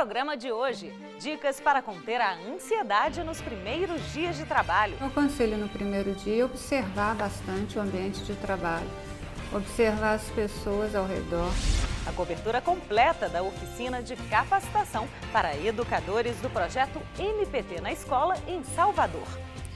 programa de hoje, dicas para conter a ansiedade nos primeiros dias de trabalho. Eu aconselho no primeiro dia observar bastante o ambiente de trabalho, observar as pessoas ao redor. A cobertura completa da oficina de capacitação para educadores do projeto MPT na escola em Salvador.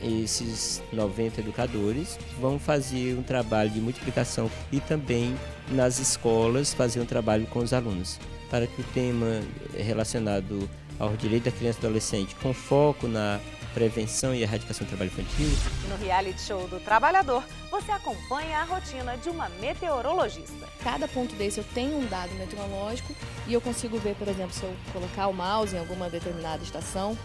Esses 90 educadores vão fazer um trabalho de multiplicação e também nas escolas fazer um trabalho com os alunos, para que o tema relacionado ao direito da criança e adolescente, com foco na prevenção e erradicação do trabalho infantil. No reality show do Trabalhador, você acompanha a rotina de uma meteorologista. Cada ponto desse eu tenho um dado meteorológico e eu consigo ver, por exemplo, se eu colocar o mouse em alguma determinada estação.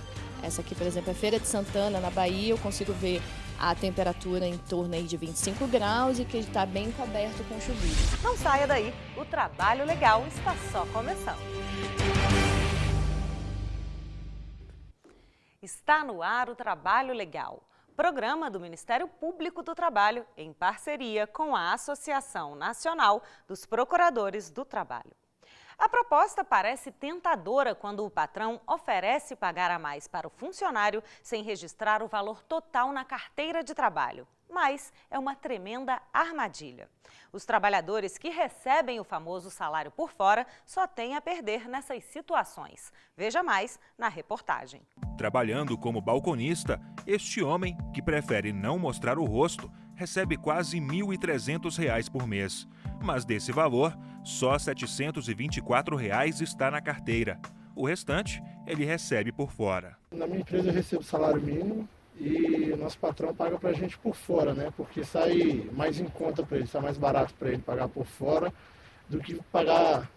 Essa aqui, por exemplo, é Feira de Santana, na Bahia, eu consigo ver a temperatura em torno aí de 25 graus e que está bem coberto com chuvisco. Não saia daí, o trabalho legal está só começando. Está no ar o Trabalho Legal, programa do Ministério Público do Trabalho em parceria com a Associação Nacional dos Procuradores do Trabalho. A proposta parece tentadora quando o patrão oferece pagar a mais para o funcionário sem registrar o valor total na carteira de trabalho. Mas é uma tremenda armadilha. Os trabalhadores que recebem o famoso salário por fora só têm a perder nessas situações. Veja mais na reportagem. Trabalhando como balconista, este homem, que prefere não mostrar o rosto, recebe quase R$ 1.300 por mês. Mas desse valor, só R$ 724 está na carteira. O restante, ele recebe por fora. Na minha empresa eu recebo salário mínimo e o nosso patrão paga pra gente por fora, né? Porque sai mais em conta para ele, sai mais barato para ele pagar por fora do que pagar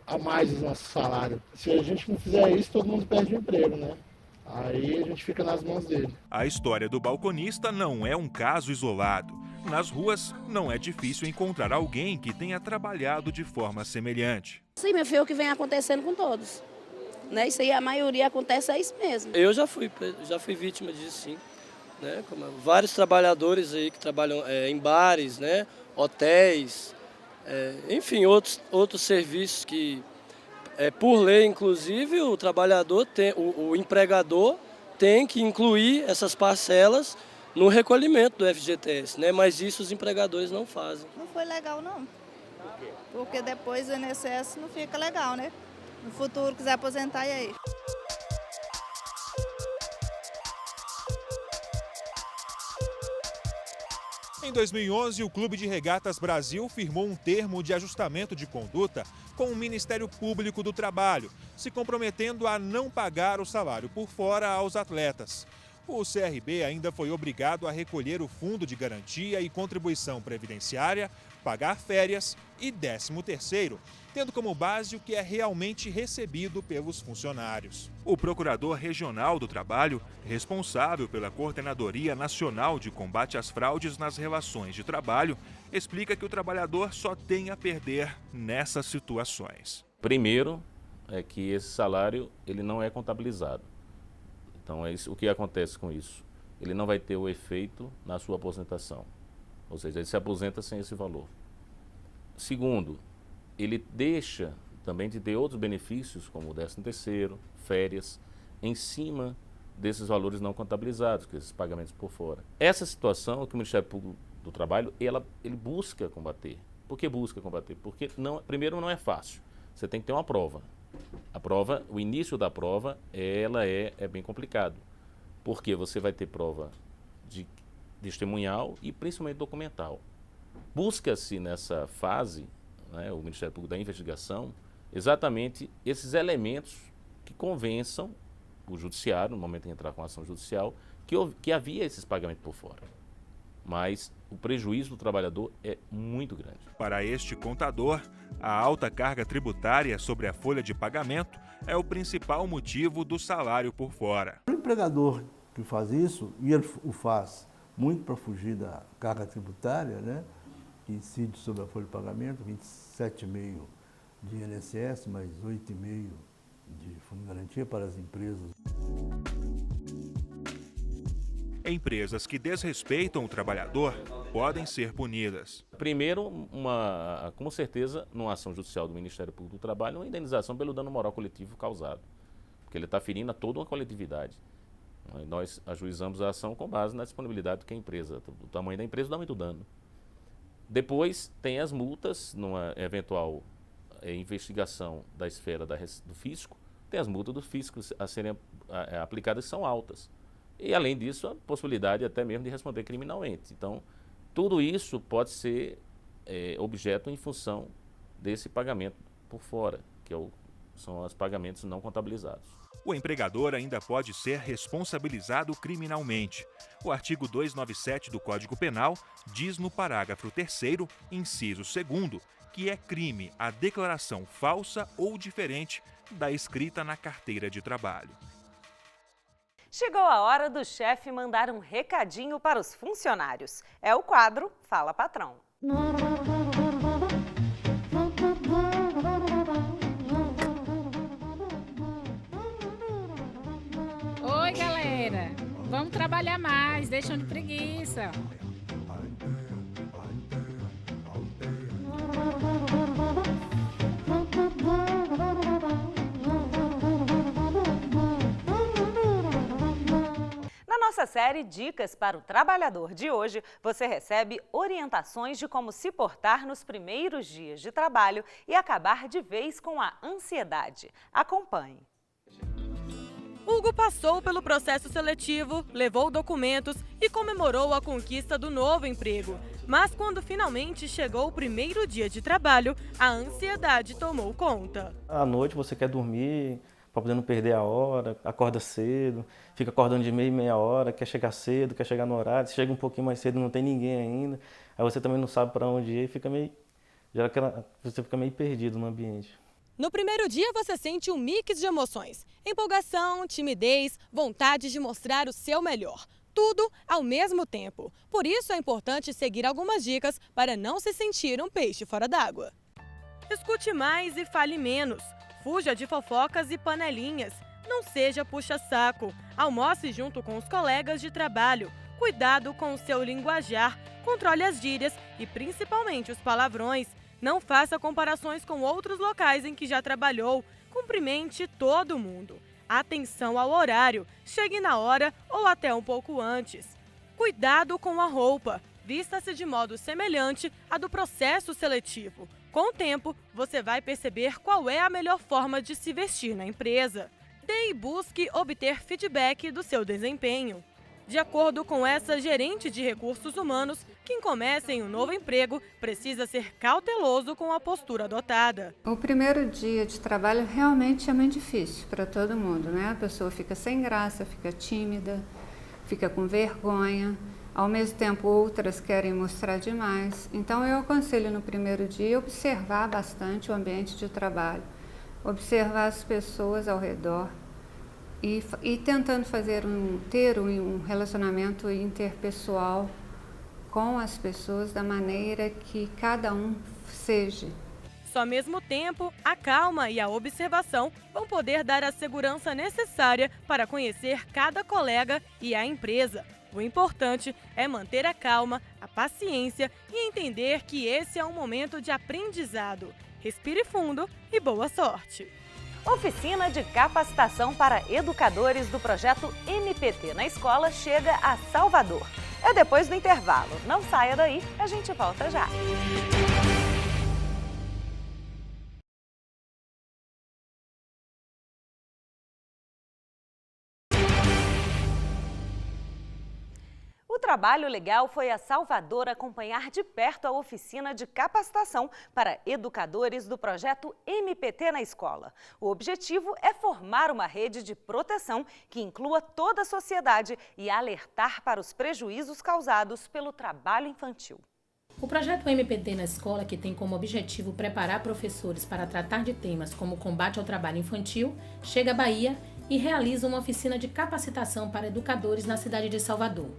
a mais o nosso salário. Se a gente não fizer isso, todo mundo perde o emprego, né? Aí a gente fica nas mãos dele. A história do balconista não é um caso isolado. Nas ruas, não é difícil encontrar alguém que tenha trabalhado de forma semelhante. Sim, meu filho, é o que vem acontecendo com todos. Né? Isso aí, a maioria acontece, é isso mesmo. Eu já fui vítima disso, sim. Né? Como vários trabalhadores aí que trabalham em bares, né? Hotéis, enfim, outros serviços que, por lei, inclusive, o trabalhador, o empregador tem que incluir essas parcelas no recolhimento do FGTS, né? Mas isso os empregadores não fazem. Não foi legal, não. Porque depois o INSS não fica legal, né? No futuro, quiser aposentar, e aí? Em 2011, o Clube de Regatas Brasil firmou um termo de ajustamento de conduta com o Ministério Público do Trabalho, se comprometendo a não pagar o salário por fora aos atletas. O CRB ainda foi obrigado a recolher o fundo de garantia e contribuição previdenciária, pagar férias e 13º, tendo como base o que é realmente recebido pelos funcionários. O Procurador Regional do Trabalho, responsável pela Coordenadoria Nacional de Combate às Fraudes nas Relações de Trabalho, explica que o trabalhador só tem a perder nessas situações. Primeiro é que esse salário ele não é contabilizado. Então, o que acontece com isso? Ele não vai ter o efeito na sua aposentação. Ou seja, ele se aposenta sem esse valor. Segundo, ele deixa também de ter outros benefícios, como o 13º, férias, em cima desses valores não contabilizados, que esses pagamentos por fora. Essa situação que o Ministério Público do Trabalho, ele busca combater. Por que busca combater? Porque, primeiro, não é fácil. Você tem que ter uma prova. A prova, o início da prova, ela é bem complicado, porque você vai ter prova de testemunhal e principalmente documental. Busca-se nessa fase, né, o Ministério Público da Investigação, exatamente esses elementos que convençam o judiciário, no momento de entrar com a ação judicial, que havia esses pagamentos por fora. Mas o prejuízo do trabalhador é muito grande. Para este contador, a alta carga tributária sobre a folha de pagamento é o principal motivo do salário por fora. O empregador que faz isso, e ele o faz muito para fugir da carga tributária, né, que incide sobre a folha de pagamento, 27,5% de INSS, mais 8,5% de fundo de garantia para as empresas. Empresas que desrespeitam o trabalhador podem ser punidas. Primeiro, com certeza, numa ação judicial do Ministério Público do Trabalho, uma indenização pelo dano moral coletivo causado, porque ele está ferindo a toda uma coletividade. Nós ajuizamos a ação com base na disponibilidade que a empresa, do tamanho da empresa, do tamanho do dano. Depois tem as multas, numa eventual investigação da esfera do fisco, tem as multas do fisco a serem aplicadas que são altas. E, além disso, a possibilidade até mesmo de responder criminalmente. Então, tudo isso pode ser objeto em função desse pagamento por fora, que são os pagamentos não contabilizados. O empregador ainda pode ser responsabilizado criminalmente. O artigo 297 do Código Penal diz no parágrafo 3º, inciso 2º, que é crime a declaração falsa ou diferente da escrita na carteira de trabalho. Chegou a hora do chefe mandar um recadinho para os funcionários. É o quadro Fala Patrão. Oi, galera. Vamos trabalhar mais, deixam de preguiça. Na nossa série Dicas para o Trabalhador de hoje, você recebe orientações de como se portar nos primeiros dias de trabalho e acabar de vez com a ansiedade. Acompanhe. Hugo passou pelo processo seletivo, levou documentos e comemorou a conquista do novo emprego. Mas quando finalmente chegou o primeiro dia de trabalho, a ansiedade tomou conta. À noite você quer dormir para poder não perder a hora, acorda cedo, fica acordando de meia hora, quer chegar cedo, quer chegar no horário, chega um pouquinho mais cedo, não tem ninguém ainda, aí você também não sabe para onde ir e você fica meio perdido no ambiente. No primeiro dia você sente um mix de emoções, empolgação, timidez, vontade de mostrar o seu melhor. Tudo ao mesmo tempo. Por isso é importante seguir algumas dicas para não se sentir um peixe fora d'água. Escute mais e fale menos. Fuja de fofocas e panelinhas. Não seja puxa-saco. Almoce junto com os colegas de trabalho. Cuidado com o seu linguajar. Controle as gírias e principalmente os palavrões. Não faça comparações com outros locais em que já trabalhou. Cumprimente todo mundo. Atenção ao horário. Chegue na hora ou até um pouco antes. Cuidado com a roupa. Vista-se de modo semelhante à do processo seletivo. Com o tempo, você vai perceber qual é a melhor forma de se vestir na empresa. Dê e busque obter feedback do seu desempenho. De acordo com essa gerente de recursos humanos, quem começa em um novo emprego precisa ser cauteloso com a postura adotada. O primeiro dia de trabalho realmente é muito difícil para todo mundo, né? A pessoa fica sem graça, fica tímida, fica com vergonha. Ao mesmo tempo, outras querem mostrar demais. Então, eu aconselho no primeiro dia observar bastante o ambiente de trabalho, observar as pessoas ao redor e tentando ter um relacionamento interpessoal com as pessoas da maneira que cada um seja. Só ao mesmo tempo, a calma e a observação vão poder dar a segurança necessária para conhecer cada colega e a empresa. O importante é manter a calma, a paciência e entender que esse é um momento de aprendizado. Respire fundo e boa sorte! Oficina de capacitação para educadores do projeto MPT na escola chega a Salvador. É depois do intervalo. Não saia daí, a gente volta já. O Trabalho Legal foi a Salvador acompanhar de perto a oficina de capacitação para educadores do projeto MPT na escola. O objetivo é formar uma rede de proteção que inclua toda a sociedade e alertar para os prejuízos causados pelo trabalho infantil. O projeto MPT na escola, que tem como objetivo preparar professores para tratar de temas como o combate ao trabalho infantil, chega à Bahia e realiza uma oficina de capacitação para educadores na cidade de Salvador.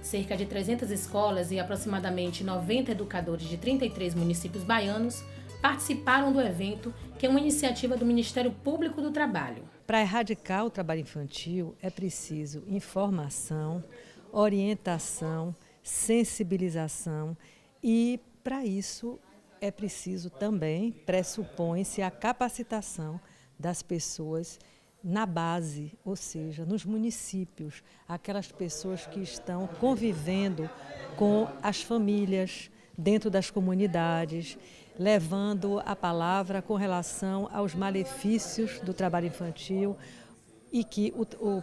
Cerca de 300 escolas e aproximadamente 90 educadores de 33 municípios baianos participaram do evento, que é uma iniciativa do Ministério Público do Trabalho. Para erradicar o trabalho infantil é preciso informação, orientação, sensibilização e, para isso, é preciso também, pressupõe-se a capacitação das pessoas na base, ou seja, nos municípios, aquelas pessoas que estão convivendo com as famílias dentro das comunidades, levando a palavra com relação aos malefícios do trabalho infantil e que,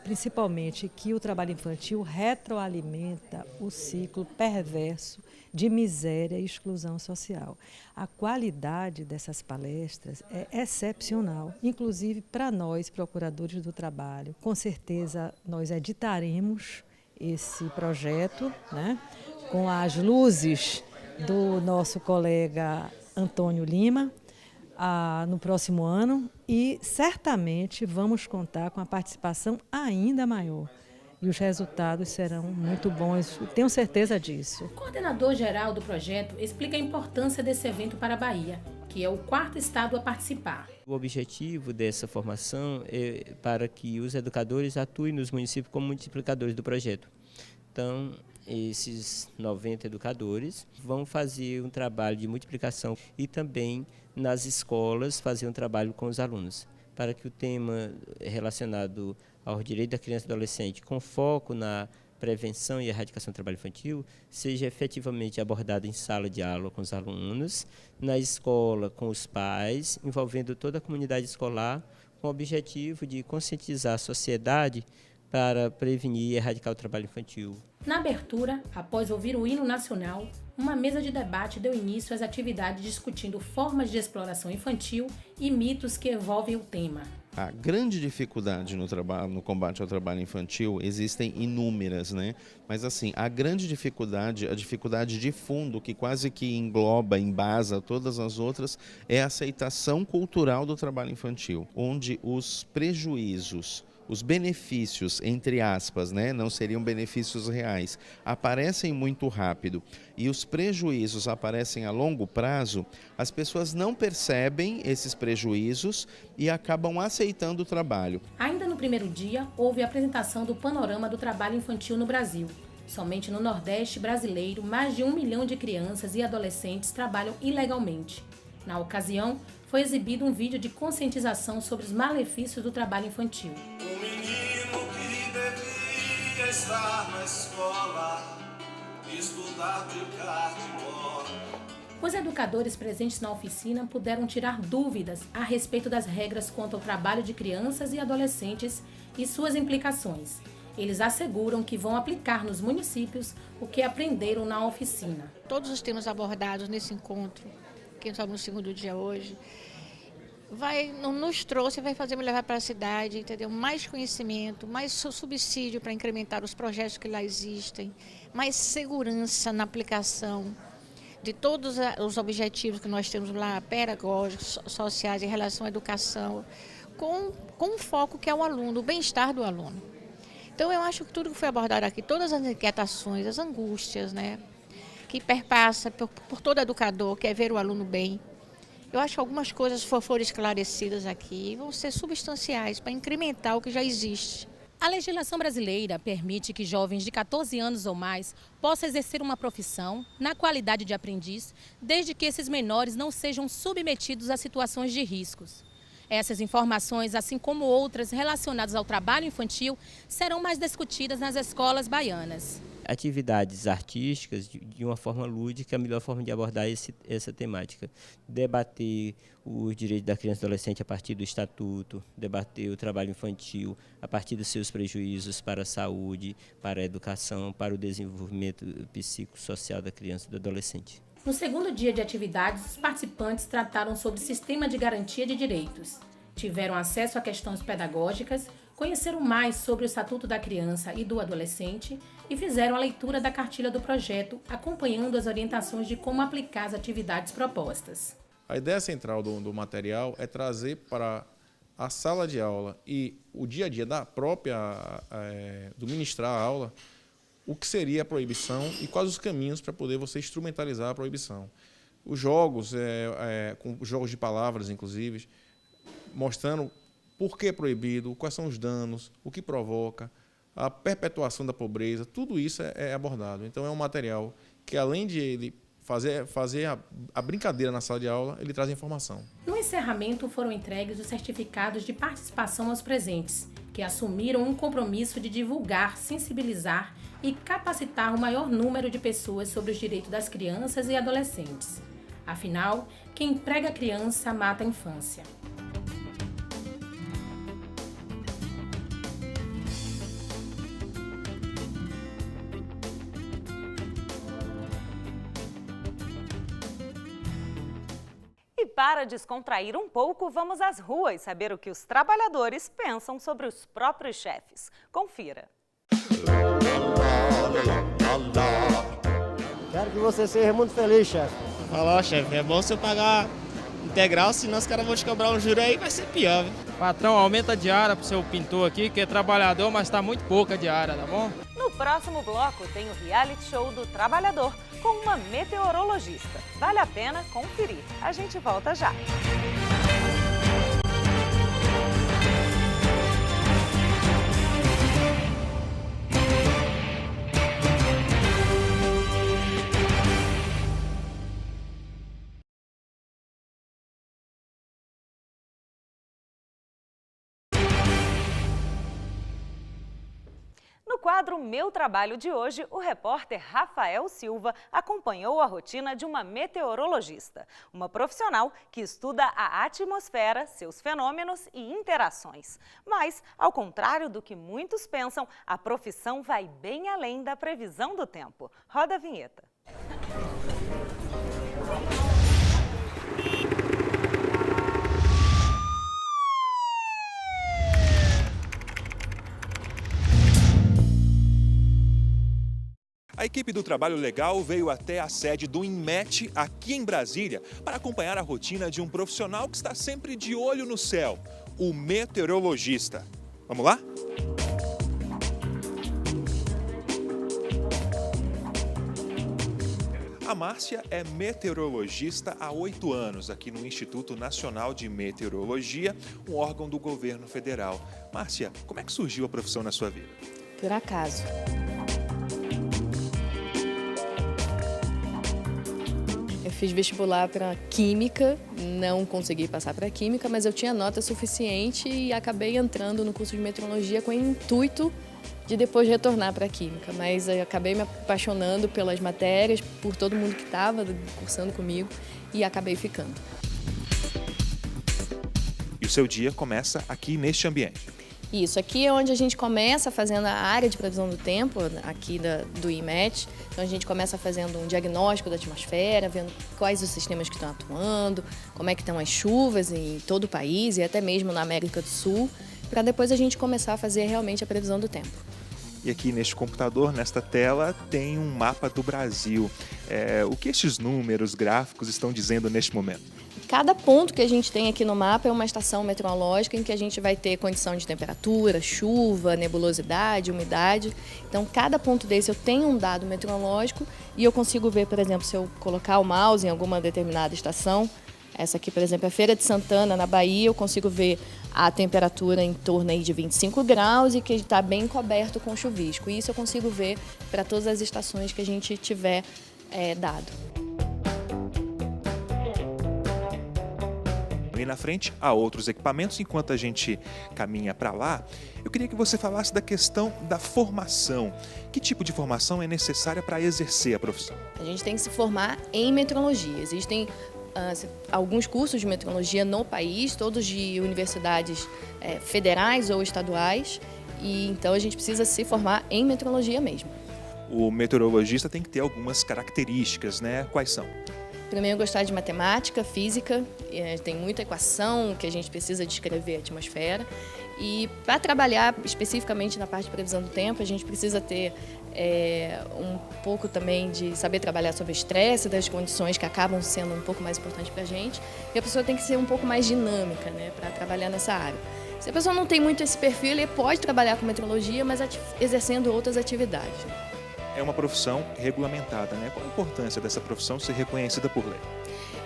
principalmente, que o trabalho infantil retroalimenta o ciclo perverso de miséria e exclusão social. A qualidade dessas palestras é excepcional, inclusive para nós, procuradores do trabalho. Com certeza, nós editaremos esse projeto, né, com as luzes do nosso colega Antônio Lima, no próximo ano, e certamente vamos contar com a participação ainda maior. E os resultados serão muito bons, tenho certeza disso. O coordenador-geral do projeto explica a importância desse evento para a Bahia, que é o 4º estado a participar. O objetivo dessa formação é para que os educadores atuem nos municípios como multiplicadores do projeto. Então, esses 90 educadores vão fazer um trabalho de multiplicação e também nas escolas fazer um trabalho com os alunos, para que o tema relacionado ao direito da criança e do adolescente, com foco na prevenção e erradicação do trabalho infantil, seja efetivamente abordado em sala de aula com os alunos, na escola com os pais, envolvendo toda a comunidade escolar, com o objetivo de conscientizar a sociedade para prevenir e erradicar o trabalho infantil. Na abertura, após ouvir o hino nacional, uma mesa de debate deu início às atividades discutindo formas de exploração infantil e mitos que envolvem o tema. A grande dificuldade no combate ao trabalho infantil, existem inúmeras, né? Mas assim, a grande dificuldade, a dificuldade de fundo, que quase que engloba, embasa todas as outras, é a aceitação cultural do trabalho infantil, onde os prejuízos, os benefícios, entre aspas, né, não seriam benefícios reais, aparecem muito rápido e os prejuízos aparecem a longo prazo, as pessoas não percebem esses prejuízos e acabam aceitando o trabalho. Ainda no primeiro dia, houve a apresentação do panorama do trabalho infantil no Brasil. Somente no Nordeste brasileiro, mais de 1 milhão de crianças e adolescentes trabalham ilegalmente. Na ocasião, foi exibido um vídeo de conscientização sobre os malefícios do trabalho infantil. O menino que devia estar na escola, estudar, brincar de bola. Os educadores presentes na oficina puderam tirar dúvidas a respeito das regras quanto ao trabalho de crianças e adolescentes e suas implicações. Eles asseguram que vão aplicar nos municípios o que aprenderam na oficina. Todos os temas abordados nesse encontro, que estamos no segundo dia hoje, nos trouxe, vai fazer me levar para a cidade, entendeu? Mais conhecimento, mais subsídio para incrementar os projetos que lá existem, mais segurança na aplicação de todos os objetivos que nós temos lá, pedagógicos, sociais, em relação à educação, com um foco que é o aluno, o bem-estar do aluno. Então eu acho que tudo que foi abordado aqui, todas as inquietações, as angústias, né, que perpassa por todo educador, que é ver o aluno bem. Eu acho que algumas coisas foram esclarecidas aqui vão ser substanciais para incrementar o que já existe. A legislação brasileira permite que jovens de 14 anos ou mais possam exercer uma profissão na qualidade de aprendiz, desde que esses menores não sejam submetidos a situações de riscos. Essas informações, assim como outras relacionadas ao trabalho infantil, serão mais discutidas nas escolas baianas. Atividades artísticas de uma forma lúdica é a melhor forma de abordar essa temática. Debater os direitos da criança e do adolescente a partir do estatuto, debater o trabalho infantil a partir dos seus prejuízos para a saúde, para a educação, para o desenvolvimento psicossocial da criança e do adolescente. No segundo dia de atividades, os participantes trataram sobre o sistema de garantia de direitos. Tiveram acesso a questões pedagógicas, conheceram mais sobre o Estatuto da Criança e do Adolescente e fizeram a leitura da cartilha do projeto, acompanhando as orientações de como aplicar as atividades propostas. A ideia central do material é trazer para a sala de aula e o dia a dia da própria, do ministrar a aula, o que seria a proibição e quais os caminhos para poder você instrumentalizar a proibição. Os jogos, com jogos de palavras, inclusive, mostrando por que é proibido, quais são os danos, o que provoca, a perpetuação da pobreza, tudo isso é abordado. Então é um material que, além de ele fazer a brincadeira na sala de aula, ele traz informação. No encerramento foram entregues os certificados de participação aos presentes, que assumiram um compromisso de divulgar, sensibilizar e capacitar o maior número de pessoas sobre os direitos das crianças e adolescentes. Afinal, quem emprega a criança mata a infância. E para descontrair um pouco, vamos às ruas saber o que os trabalhadores pensam sobre os próprios chefes. Confira. Quero que você seja muito feliz, chefe. Falou, chefe, é bom você pagar integral, senão os caras vão te cobrar um juro aí, vai ser pior, viu? Patrão, aumenta a diária pro seu pintor aqui, que é trabalhador, mas tá muito pouca a diária, tá bom? No próximo bloco tem o reality show do trabalhador com uma meteorologista. Vale a pena conferir. A gente volta já. No quadro Meu Trabalho de hoje, o repórter Rafael Silva acompanhou a rotina de uma meteorologista, uma profissional que estuda a atmosfera, seus fenômenos e interações. Mas, ao contrário do que muitos pensam, a profissão vai bem além da previsão do tempo. Roda a vinheta. A equipe do Trabalho Legal veio até a sede do INMET, aqui em Brasília, para acompanhar a rotina de um profissional que está sempre de olho no céu, o meteorologista. Vamos lá? A Márcia é meteorologista há 8 anos, aqui no Instituto Nacional de Meteorologia, um órgão do governo federal. Márcia, como é que surgiu a profissão na sua vida? Por acaso. Eu fiz vestibular para Química, não consegui passar para Química, mas eu tinha nota suficiente e acabei entrando no curso de Meteorologia com o intuito de depois retornar para Química. Mas eu acabei me apaixonando pelas matérias, por todo mundo que estava cursando comigo e acabei ficando. E o seu dia começa aqui neste ambiente? Isso, aqui é onde a gente começa fazendo a área de previsão do tempo, aqui do INMET. Então a gente começa fazendo um diagnóstico da atmosfera, vendo quais os sistemas que estão atuando, como é que estão as chuvas em todo o país e até mesmo na América do Sul, para depois a gente começar a fazer realmente a previsão do tempo. E aqui neste computador, nesta tela, tem um mapa do Brasil. O que estes números, gráficos estão dizendo neste momento? Cada ponto que a gente tem aqui no mapa é uma estação meteorológica em que a gente vai ter condição de temperatura, chuva, nebulosidade, umidade. Então, cada ponto desse eu tenho um dado meteorológico e eu consigo ver, por exemplo, se eu colocar o mouse em alguma determinada estação. Essa aqui, por exemplo, é Feira de Santana, na Bahia, eu consigo ver a temperatura em torno aí de 25 graus e que está bem coberto com chuvisco. E isso eu consigo ver para todas as estações que a gente tiver dado. E na frente há outros equipamentos. Enquanto a gente caminha para lá, eu queria que você falasse da questão da formação. Que tipo de formação é necessária para exercer a profissão? A gente tem que se formar em meteorologia. Existem alguns cursos de meteorologia no país, todos de universidades federais ou estaduais, e então a gente precisa se formar em meteorologia mesmo. O meteorologista tem que ter algumas características, né? Quais são? Primeiro, gostar de matemática, física, tem muita equação que a gente precisa descrever a atmosfera. E para trabalhar especificamente na parte de previsão do tempo, a gente precisa ter um pouco também de saber trabalhar sobre o estresse, das condições que acabam sendo um pouco mais importantes para a gente. E a pessoa tem que ser um pouco mais dinâmica, né, para trabalhar nessa área. Se a pessoa não tem muito esse perfil, ele pode trabalhar com meteorologia, mas exercendo outras atividades. É uma profissão regulamentada, né? Qual a importância dessa profissão ser reconhecida por lei?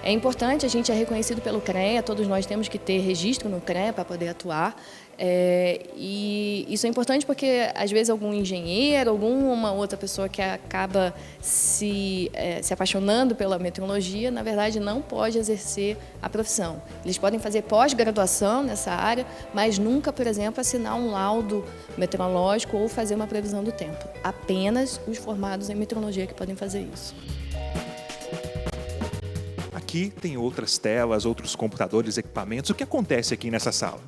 É importante, a gente é reconhecido pelo CREA, todos nós temos que ter registro no CREA para poder atuar. E isso é importante porque, às vezes, algum engenheiro, alguma outra pessoa que acaba se apaixonando pela meteorologia, na verdade, não pode exercer a profissão. Eles podem fazer pós-graduação nessa área, mas nunca, por exemplo, assinar um laudo meteorológico ou fazer uma previsão do tempo. Apenas os formados em meteorologia que podem fazer isso. Aqui tem outras telas, outros computadores, equipamentos. O que acontece aqui nessa sala?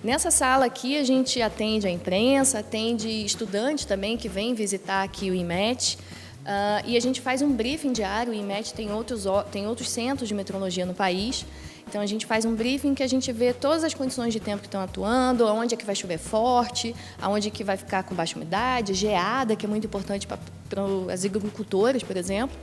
Nessa sala aqui a gente atende a imprensa, atende estudantes também que vêm visitar aqui o IMET, e a gente faz um briefing diário. O IMET tem outros centros de meteorologia no país, então a gente faz um briefing que a gente vê todas as condições de tempo que estão atuando, aonde é que vai chover forte, aonde é que vai ficar com baixa umidade, geada, que é muito importante para as agricultoras, por exemplo.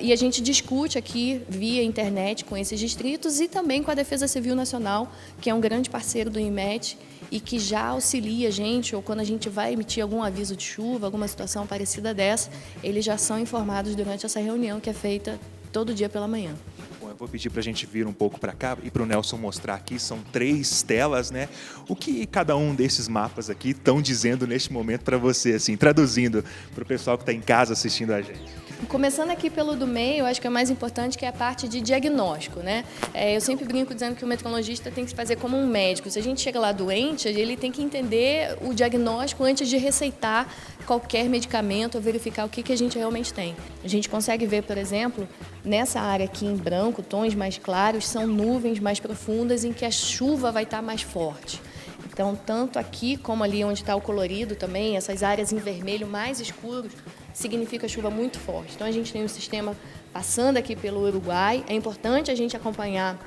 E a gente discute aqui via internet com esses distritos e também com a Defesa Civil Nacional, que é um grande parceiro do IMET e que já auxilia a gente, ou quando a gente vai emitir algum aviso de chuva, alguma situação parecida dessa, eles já são informados durante essa reunião que é feita todo dia pela manhã. Bom, eu vou pedir para a gente vir um pouco para cá e para o Nelson mostrar aqui. São 3 telas, né? O que cada um desses mapas aqui estão dizendo neste momento para você, assim, traduzindo para o pessoal que está em casa assistindo a gente? Começando aqui pelo do meio, eu acho que é mais importante, que é a parte de diagnóstico, né? Eu sempre brinco dizendo que o meteorologista tem que se fazer como um médico. Se a gente chega lá doente, ele tem que entender o diagnóstico antes de receitar qualquer medicamento ou verificar o que a gente realmente tem. A gente consegue ver, por exemplo, nessa área aqui em branco, tons mais claros, são nuvens mais profundas em que a chuva vai estar mais forte. Então, tanto aqui como ali onde está o colorido também, essas áreas em vermelho mais escuros, significa chuva muito forte. Então, a gente tem um sistema passando aqui pelo Uruguai. É importante a gente acompanhar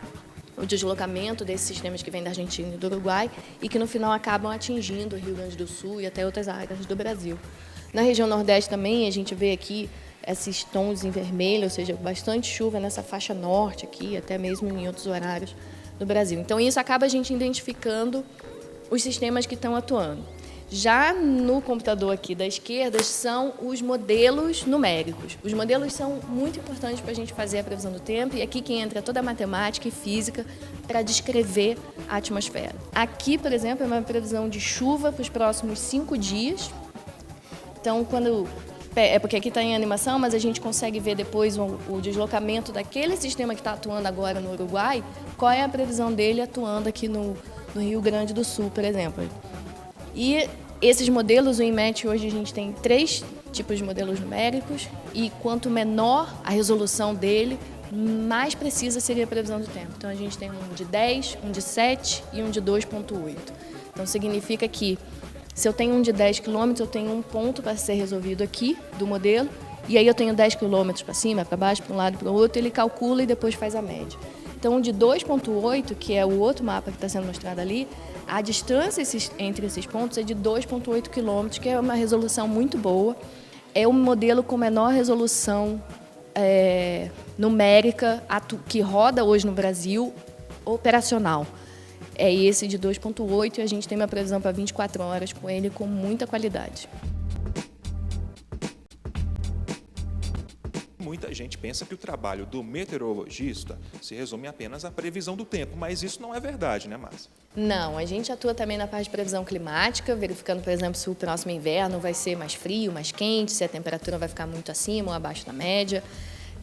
o deslocamento desses sistemas que vêm da Argentina e do Uruguai e que, no final, acabam atingindo o Rio Grande do Sul e até outras áreas do Brasil. Na região Nordeste também, a gente vê aqui esses tons em vermelho, ou seja, bastante chuva nessa faixa norte aqui, até mesmo em outros horários do Brasil. Então, isso acaba a gente identificando os sistemas que estão atuando. Já no computador aqui da esquerda são os modelos numéricos. Os modelos são muito importantes para a gente fazer a previsão do tempo, e aqui que entra toda a matemática e física para descrever a atmosfera. Aqui, por exemplo, é uma previsão de chuva para os próximos 5 dias. Então, é porque aqui está em animação, mas a gente consegue ver depois o deslocamento daquele sistema que está atuando agora no Uruguai, qual é a previsão dele atuando aqui no Rio Grande do Sul, por exemplo. E esses modelos, o IMET, hoje a gente tem 3 tipos de modelos numéricos, e quanto menor a resolução dele, mais precisa seria a previsão do tempo. Então a gente tem um de 10, um de 7 e um de 2,8. Então significa que se eu tenho um de 10 km, eu tenho um ponto para ser resolvido aqui do modelo, e aí eu tenho 10 km para cima, para baixo, para um lado e para o outro, ele calcula e depois faz a média. Então, de 2,8, que é o outro mapa que está sendo mostrado ali, a distância entre esses pontos é de 2,8 km, que é uma resolução muito boa. É um modelo com menor resolução numérica que roda hoje no Brasil, operacional. É esse de 2,8, e a gente tem uma previsão para 24 horas com ele com muita qualidade. Muita gente pensa que o trabalho do meteorologista se resume apenas à previsão do tempo, mas isso não é verdade, né, Márcia? Não, a gente atua também na parte de previsão climática, verificando, por exemplo, se o próximo inverno vai ser mais frio, mais quente, se a temperatura vai ficar muito acima ou abaixo da média.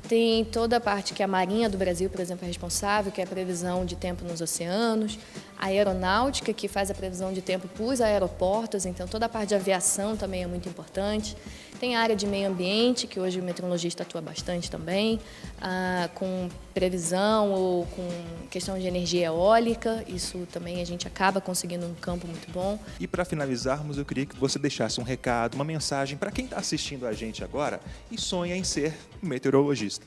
Tem toda a parte que a Marinha do Brasil, por exemplo, é responsável, que é a previsão de tempo nos oceanos. A aeronáutica, que faz a previsão de tempo para os aeroportos, então toda a parte de aviação também é muito importante. Tem a área de meio ambiente, que hoje o meteorologista atua bastante também, com previsão ou com questão de energia eólica. Isso também a gente acaba conseguindo um campo muito bom. E para finalizarmos, eu queria que você deixasse um recado, uma mensagem para quem está assistindo a gente agora e sonha em ser meteorologista.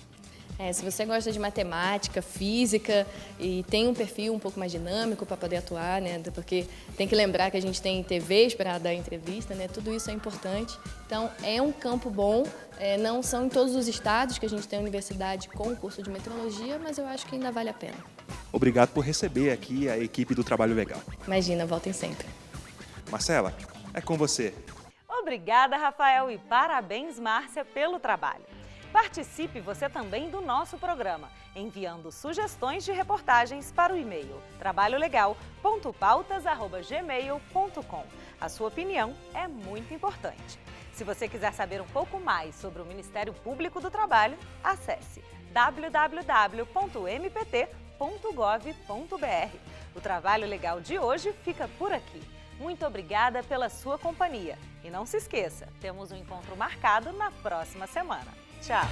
Se você gosta de matemática, física e tem um perfil um pouco mais dinâmico para poder atuar, né? Porque tem que lembrar que a gente tem TVs para dar entrevista, né? Tudo isso é importante. Então, é um campo bom. Não são em todos os estados que a gente tem universidade com curso de meteorologia, mas eu acho que ainda vale a pena. Obrigado por receber aqui a equipe do Trabalho Legal. Imagina, voltem sempre. Marcela, é com você. Obrigada, Rafael, e parabéns, Márcia, pelo trabalho. Participe você também do nosso programa, enviando sugestões de reportagens para o e-mail trabalholegal.pautas@gmail.com. A sua opinião é muito importante. Se você quiser saber um pouco mais sobre o Ministério Público do Trabalho, acesse www.mpt.gov.br. O Trabalho Legal de hoje fica por aqui. Muito obrigada pela sua companhia. E não se esqueça, temos um encontro marcado na próxima semana. Tchau!